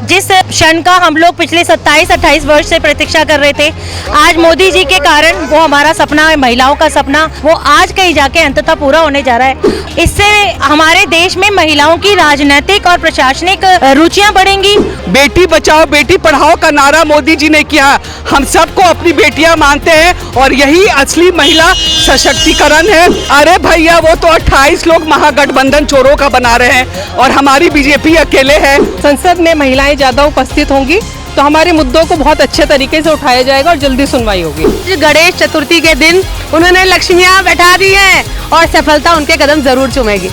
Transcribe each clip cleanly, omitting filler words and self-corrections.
जिस क्षण का हम लोग पिछले 27-28 वर्ष से प्रतीक्षा कर रहे थे, आज मोदी जी के कारण वो हमारा सपना, महिलाओं का सपना, वो आज कहीं जाके अंततः पूरा होने जा रहा है। इससे हमारे देश में महिलाओं की राजनीतिक और प्रशासनिक रुचियां बढ़ेंगी। बेटी बचाओ बेटी पढ़ाओ का नारा मोदी जी ने किया। हम सबको अपनी बेटियां मानते हैं और यही असली महिला सशक्तिकरण है। अरे भैया, वो तो 28 लोग महागठबंधन चोरों का बना रहे हैं और हमारी बीजेपी अकेले है। संसद में महिलाएं ज्यादा उपस्थित होंगी तो हमारे मुद्दों को बहुत अच्छे तरीके से उठाया जाएगा और जल्दी सुनवाई होगी। गणेश चतुर्थी के दिन उन्होंने लक्ष्मियां बैठा दी है और सफलता उनके कदम जरूर चूमेगी।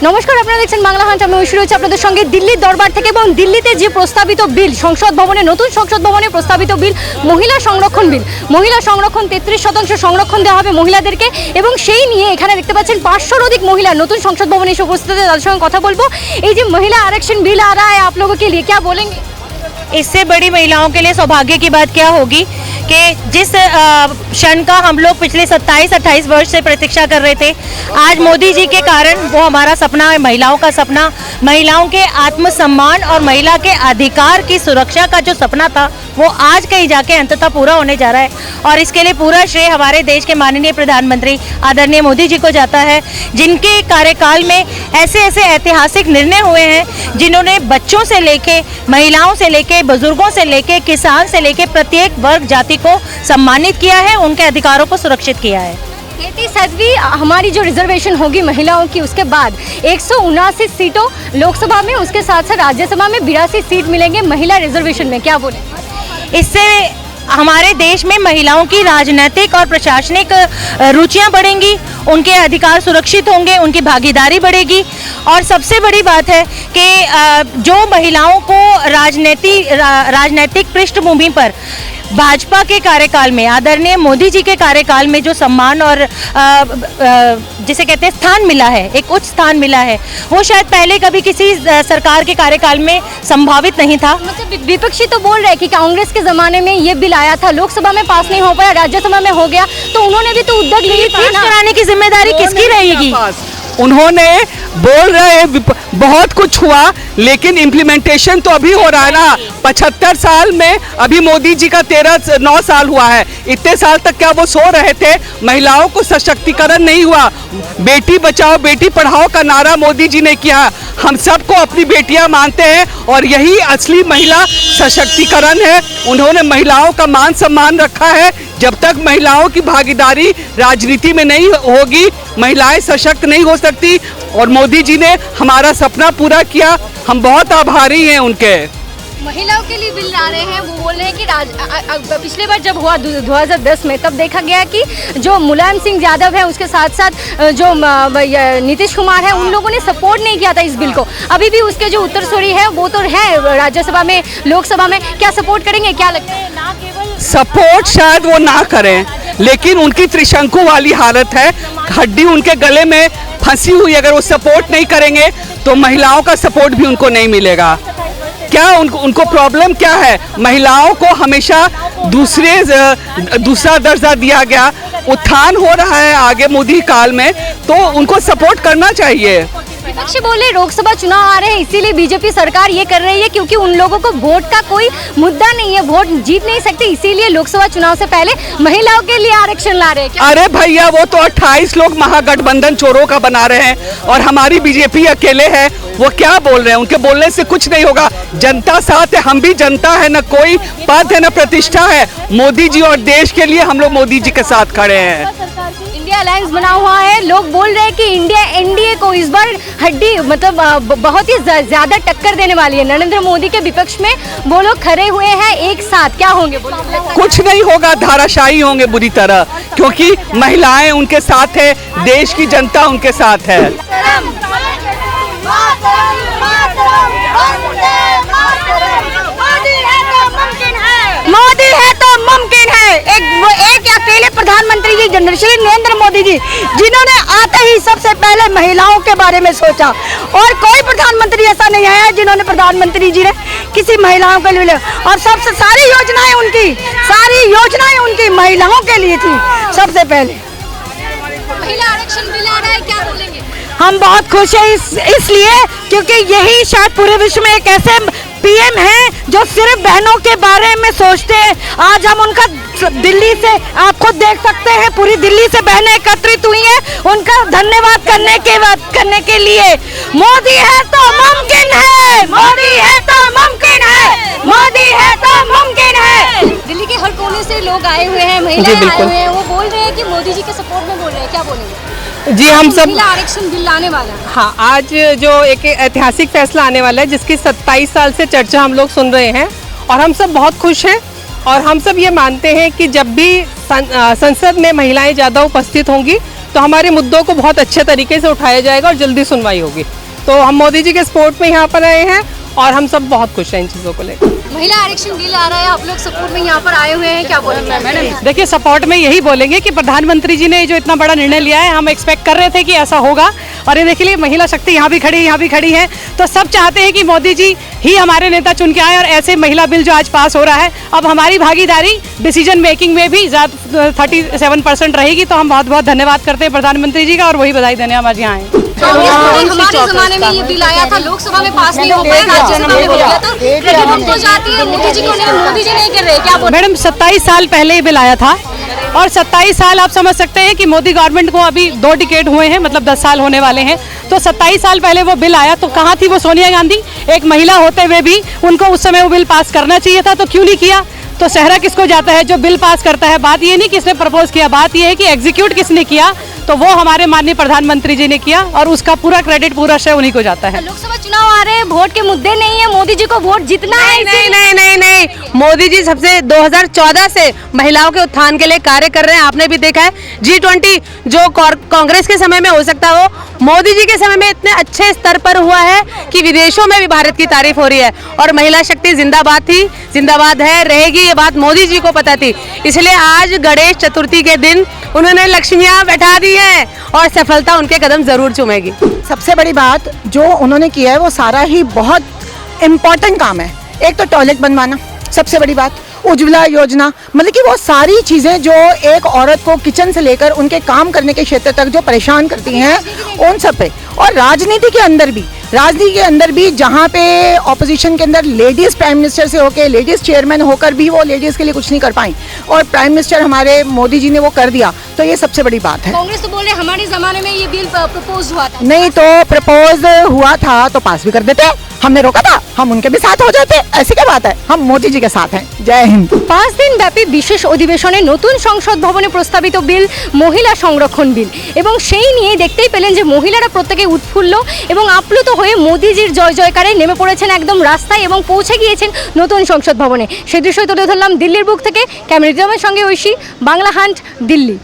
নমস্কার, আপনারা দেখছেন বাংলা হান্ট। আমি ঐশ্বরী হচ্ছে আপনাদের সঙ্গে দিল্লির দরবার থেকে। এবং দিল্লিতে যে প্রস্তাবিত বিল, সংসদ ভবনে, নতুন সংসদ ভবনে প্রস্তাবিত বিল, মহিলা সংরক্ষণ বিল, মহিলা সংরক্ষণ 33% সংরক্ষণ দেওয়া হবে মহিলাদেরকে। এবং সেই নিয়ে এখানে দেখতে পাচ্ছেন 500 অধিক মহিলা নতুন সংসদ ভবনে এসে উপস্থিত আছে। তাদের সঙ্গে কথা বলবো। এই যে महिला आरक्षण बिल आ रहा है आप लोगों के लिए, क्या बोलेंगे? इससे बड़ी महिलाओं के लिए सौभाग्य की बात क्या होगी कि जिस क्षण का हम लोग पिछले 27-28 वर्ष से प्रतीक्षा कर रहे थे, आज मोदी जी के कारण वो हमारा सपना, महिलाओं का सपना, महिलाओं के आत्मसम्मान और महिला के अधिकार की सुरक्षा का जो सपना था, वो आज कहीं जाके अंततः पूरा होने जा रहा है। और इसके लिए पूरा श्रेय हमारे देश के माननीय प्रधानमंत्री आदरणीय मोदी जी को जाता है, जिनके कार्यकाल में ऐसे ऐसे ऐतिहासिक निर्णय हुए हैं, जिन्होंने बच्चों से लेके, महिलाओं से लेके, बुजुर्गों से लेके, किसान से लेके प्रत्येक वर्ग जाति को सम्मानित किया है, उनके अधिकारों को सुरक्षित किया है। 37वीं हमारी जो रिजर्वेशन होगी महिलाओं की, उसके बाद 179 सीटों लोकसभा में, उसके साथ साथ राज्यसभा में 82 सीट मिलेंगे महिला रिजर्वेशन में, क्या बोले? इससे हमारे देश में महिलाओं की राजनीतिक और प्रशासनिक रुचियां बढ़ेंगी, उनके अधिकार सुरक्षित होंगे, उनकी भागीदारी बढ़ेगी। और सबसे बड़ी बात है कि जो महिलाओं को राजनीतिक पृष्ठभूमि पर भाजपा के कार्यकाल में, आदरणीय मोदी जी के कार्यकाल में जो सम्मान और जिसे कहते हैं स्थान मिला है, एक उच्च स्थान मिला है, वो शायद पहले कभी किसी सरकार के कार्यकाल में संभावित नहीं था। मतलब विपक्षी तो बोल रहे कि कांग्रेस के जमाने में ये बिल आया था, लोकसभा में पास नहीं हो पाया, राज्यसभा में हो गया, तो उन्होंने भी तो उद्योग ली थी ना। कराने की जिम्मेदारी किसकी रहेगी? उन्होंने बोल रहे बहुत कुछ हुआ, लेकिन इम्प्लीमेंटेशन तो अभी हो रहा है ना। 75 साल में अभी मोदी जी का 9 साल हुआ है। इतने साल तक क्या वो सो रहे थे? महिलाओं को सशक्तिकरण नहीं हुआ। बेटी बचाओ बेटी पढ़ाओ का नारा मोदी जी ने किया। हम सबको अपनी बेटियां मानते हैं और यही असली महिला सशक्तिकरण है। उन्होंने महिलाओं का मान सम्मान रखा है। जब तक महिलाओं की भागीदारी राजनीति में नहीं होगी, महिलाएं सशक्त नहीं हो सकती। और मोदी जी ने हमारा सपना पूरा किया, हम बहुत आभारी हैं उनके। महिलाओं के लिए बिल आ रहे हैं, वो बोल रहे हैं कि पिछले बार जब हुआ 2010 में, तब देखा गया कि जो मुलायम सिंह यादव है, उसके साथ साथ जो नीतीश कुमार है, उन लोगों ने सपोर्ट नहीं किया था इस बिल को। अभी भी उसके जो उत्तरसूरी है वो तो है राज्यसभा में, लोकसभा में, क्या सपोर्ट करेंगे? क्या लगता है? ना केवल सपोर्ट शायद वो ना करें, लेकिन उनकी त्रिशंकु वाली हालत है, हड्डी उनके गले में फंसी हुई। अगर वो सपोर्ट नहीं करेंगे तो महिलाओं का सपोर्ट भी उनको नहीं मिलेगा। क्या उनको प्रॉब्लम क्या है? महिलाओं को हमेशा दूसरा दर्जा दिया गया। उत्थान हो रहा है आगे मोदी काल में, तो उनको सपोर्ट करना चाहिए। विपक्षी बोले लोकसभा चुनाव आ रहे हैं, इसीलिए बीजेपी सरकार ये कर रही है, क्योंकि उन लोगों को वोट का कोई मुद्दा नहीं है, वोट जीत नहीं सकते, इसीलिए लोकसभा चुनाव से पहले महिलाओं के लिए आरक्षण ला रहे हैं। अरे भैया, वो तो 28 लोग महागठबंधन चोरों का बना रहे हैं और हमारी बीजेपी अकेले है। वो क्या बोल रहे हैं? उनके बोलने से कुछ नहीं होगा। जनता साथ है, हम भी जनता है, न कोई पद है न प्रतिष्ठा है। मोदी जी और देश के लिए हम लोग मोदी जी के साथ खड़े हैं। इंडिया अलायंस बना हुआ है, लोग बोल रहे हैं कि इंडिया एनडीए को इस बार हड्डी, मतलब बहुत ही ज्यादा टक्कर देने वाली है। नरेंद्र मोदी के विपक्ष में वो लोग खड़े हुए हैं एक साथ, क्या होंगे? कुछ नहीं होगा, धाराशायी होंगे बुरी तरह, क्योंकि महिलाएं उनके साथ है, देश की जनता उनके साथ है। मोदी है तो मुमकिन है। एक अकेले प्रधानमंत्री जी, श्री नरेंद्र मोदी जी, जिन्होंने आते ही सबसे पहले महिलाओं के बारे में सोचा, और कोई प्रधानमंत्री ऐसा नहीं आया जिन्होंने, प्रधानमंत्री जी ने किसी महिलाओं के लिए, और सबसे सारी योजनाएं उनकी महिलाओं के लिए थी सबसे पहले। महिला आरक्षण बिल आ रहा है, क्या बोलेंगे? हम बहुत खुश हैं इसलिए क्योंकि यही शायद पूरे विश्व में एक ऐसे पीएम हैं जो सिर्फ बहनों के बारे में सोचते हैं। आज हम उनका दिल्ली से, आप खुद देख सकते हैं, पूरी दिल्ली से बहनें एकत्रित हुई हैं उनका धन्यवाद करने के लिए। मोदी है तो मुमकिन है, मोदी है तो मुमकिन है, मोदी है तो मुमकिन है। दिल्ली के हर कोने से लोग आए हुए हैं, महिलाएं आए हुए हैं, वो बोल रहे हैं कि मोदी जी के सपोर्ट में बोल रहे हैं, क्या बोलेंगे? जी हम सब महिला आरक्षण बिल लाने वाला है। हाँ, आज जो एक ऐतिहासिक फैसला आने वाला है जिसकी 27 साल से चर्चा हम लोग सुन रहे हैं और हम सब बहुत खुश हैं और हम सब ये मानते हैं कि जब भी संसद में महिलाएं ज़्यादा उपस्थित होंगी तो हमारे मुद्दों को बहुत अच्छे तरीके से उठाया जाएगा और जल्दी सुनवाई होगी। तो हम मोदी जी के सपोर्ट में यहाँ पर आए हैं और हम सब बहुत खुश हैं इन चीज़ों को लेकर। महिला आरक्षण बिल आ रहा है, आप लोग सपोर्ट में यहाँ पर आए हुए हैं, क्या बोलेंगे मैडम? देखिए, सपोर्ट में यही बोलेंगे कि प्रधानमंत्री जी ने जो इतना बड़ा निर्णय लिया है, हम एक्सपेक्ट कर रहे थे कि ऐसा होगा। और ये देखिए, महिला शक्ति यहाँ भी खड़ी है, तो सब चाहते हैं कि मोदी जी ही हमारे नेता चुन के आए और ऐसे महिला बिल जो आज पास हो रहा है, अब हमारी भागीदारी डिसीजन मेकिंग में भी 37% रहेगी। तो हम बहुत बहुत धन्यवाद करते हैं प्रधानमंत्री जी का और वही बधाई देने हम आज यहाँ आए। हमारे जमाने में ये बिल आया था, लोकसभा में पास नहीं हो पाया, राज्यसभा में हो गया, तो क्रेडिट हमको जाती है मोदी जी को नहीं, मोदी जी नहीं कर रहे, क्या बोल? मैडम, 27 साल पहले ये बिल आया था और 27 साल आप समझ सकते हैं कि मोदी गवर्नमेंट को अभी 2 डिकेड हुए हैं, मतलब 10 साल होने वाले हैं। तो 27 साल पहले वो बिल आया तो कहाँ थी वो सोनिया गांधी? एक महिला होते हुए भी उनको उस समय वो बिल पास करना चाहिए था, तो क्यों नहीं किया? तो सहरा किसको जाता है जो बिल पास करता है? बात ये नहीं किसने प्रपोज किया, बात ये है कि एग्जीक्यूट किसने किया, तो वो हमारे माननीय प्रधानमंत्री जी ने किया और उसका पूरा क्रेडिट, पूरा श्रेय उन्हीं को जाता है। लोकसभा चुनाव आ रहे हैं, वोट के मुद्दे नहीं है, मोदी जी को वोट जितना है। नहीं, मोदी जी सबसे 2014 से महिलाओं के उत्थान के लिए कार्य कर रहे हैं। आपने भी देखा है G20 जो कांग्रेस के समय में हो सकता हो, मोदी जी के समय में इतने अच्छे स्तर पर हुआ है कि विदेशों में भी भारत की तारीफ हो रही है। और महिला शक्ति जिंदाबाद थी, जिंदाबाद है, रहेगी, ये बात मोदी जी को पता थी। इसलिए आज गणेश चतुर्थी के दिन उन्होंने लक्ष्मियां बैठा दी हैं और सफलता उनके कदम जरूर चूमेगी। सबसे बड़ी बात जो उन्होंने किया है वो सारा ही बहुत इम्पोर्टेंट काम है। एक तो टॉयलेट बनवाना, सबसे बड़ी बात, उज्ज्वला योजना, मतलब कि वो सारी चीज़ें जो एक औरत को किचन से लेकर उनके काम करने के क्षेत्र तक जो परेशान करती हैं, उन सब पे। और राजनीति के अंदर भी जहाँ पे ऑपोजिशन के अंदर लेडीज़ प्राइम मिनिस्टर से होकर, लेडीज़ चेयरमैन होकर भी वो लेडीज़ के लिए कुछ नहीं कर पाई और प्राइम मिनिस्टर हमारे मोदी जी ने वो कर दिया, तो ये सबसे बड़ी बात है। कांग्रेस तो बोल रहे हमारे जमाने में ये बिल प्रपोज हुआ था। नहीं, तो प्रपोज हुआ था तो पास भी कर देते, हमने रोका था, हम उनके भी साथ हो जाते, ऐसी क्या बात है, हम मोदी जी के साथ हैं। जय हिंद। 5 दिन ব্যাপী বিশেষ অধিবেশনে নতুন সংসদ ভবনে প্রস্তাবিত বিল মহিলা সংরক্ষণ বিল এবং সেই নিয়ে দেখতেই পেলেন যে মহিলারা প্রত্যেকে উৎফুল্ল এবং আপ্লুত হয়ে মোদিজির জয় জয়কারে নেমে পড়েছেন একদম রাস্তায় এবং পৌঁছে গিয়েছেন নতুন সংসদ ভবনে। সেই দৃশ্যই তুলে ধরলাম দিল্লির বুক থেকে। ক্যামেরাম্যানের সঙ্গে ঐশী, বাংলা হান্ট, দিল্লি।